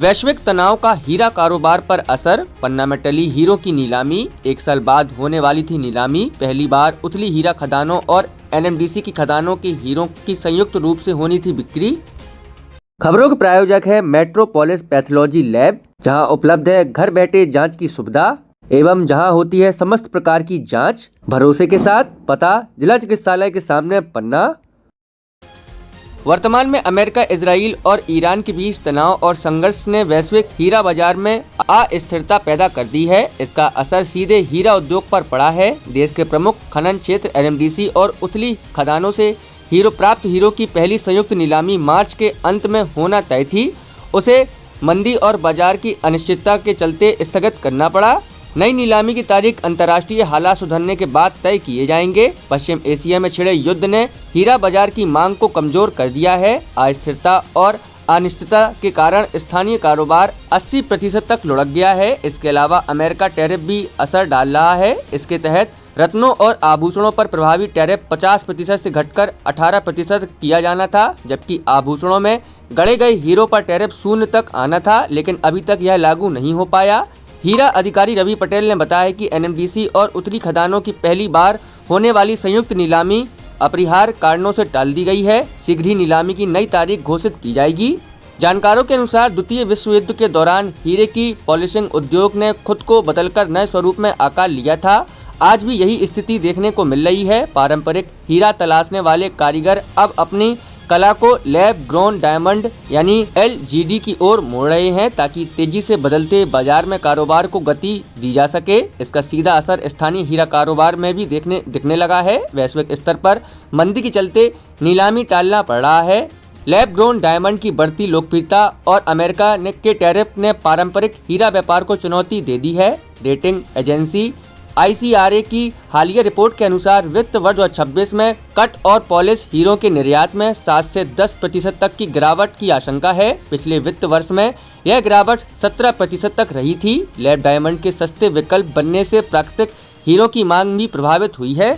वैश्विक तनाव का हीरा कारोबार पर असर, पन्ना में टली हीरो की नीलामी। 1 साल बाद होने वाली थी नीलामी। पहली बार उथली हीरा खदानों और एनएमडीसी की खदानों के हीरों की संयुक्त रूप से होनी थी बिक्री। खबरों के प्रायोजक है मेट्रोपोलिस पैथोलॉजी लैब, जहां उपलब्ध है घर बैठे जांच की सुविधा एवं जहां होती है समस्त प्रकार की जांच भरोसे के साथ। पता जिला चिकित्सालय के सामने पन्ना। वर्तमान में अमेरिका, इजराइल और ईरान के बीच तनाव और संघर्ष ने वैश्विक हीरा बाजार में अस्थिरता पैदा कर दी है। इसका असर सीधे हीरा उद्योग पर पड़ा है। देश के प्रमुख खनन क्षेत्र एनएमडीसी और उथली खदानों से प्राप्त हीरो की पहली संयुक्त नीलामी मार्च के अंत में होना तय थी। उसे मंदी और बाजार की अनिश्चितता के चलते स्थगित करना पड़ा। नई नीलामी की तारीख अंतर्राष्ट्रीय हालात सुधरने के बाद तय किए जाएंगे। पश्चिम एशिया में छिड़े युद्ध ने हीरा बाजार की मांग को कमजोर कर दिया है। अस्थिरता और अनिश्चितता के कारण स्थानीय कारोबार 80% तक लुढ़क गया है। इसके अलावा अमेरिका टैरिफ भी असर डाल रहा है। इसके तहत रत्नों और आभूषणों पर प्रभावी टैरिफ 50% से घटकर 18% किया जाना था, जबकि आभूषणों में गढ़े गए हीरो पर टैरिफ 0 तक आना था, लेकिन अभी तक यह लागू नहीं हो पाया। हीरा अधिकारी रवि पटेल ने बताया कि एनएमडीसी और उथली खदानों की पहली बार होने वाली संयुक्त नीलामी अपरिहार्य कारणों से टाल दी गई है। शीघ्र ही नीलामी की नई तारीख घोषित की जाएगी। जानकारों के अनुसार द्वितीय विश्व युद्ध के दौरान हीरे की पॉलिशिंग उद्योग ने खुद को बदलकर नए स्वरूप में आकार लिया था। आज भी यही स्थिति देखने को मिल रही है। पारंपरिक हीरा तलाशने वाले कारीगर अब अपनी कला को लैब ग्रोन डायमंड यानी LGD की ओर मोड़ रहे हैं, ताकि तेजी से बदलते बाजार में कारोबार को गति दी जा सके। इसका सीधा असर स्थानीय हीरा कारोबार में भी दिखने लगा है। वैश्विक स्तर पर मंदी के चलते नीलामी टालना पड़ रहा है। लैब ग्रोन डायमंड की बढ़ती लोकप्रियता और अमेरिका के टैरिफ ने पारंपरिक हीरा व्यापार को चुनौती दे दी है। रेटिंग एजेंसी ICRA की हालिया रिपोर्ट के अनुसार वित्त वर्ष 2026 में कट और पॉलिश हीरो के निर्यात में 7 से 10% तक की गिरावट की आशंका है। पिछले वित्त वर्ष में यह गिरावट 17% तक रही थी। लैब डायमंड के सस्ते विकल्प बनने से प्राकृतिक हीरो की मांग भी प्रभावित हुई है।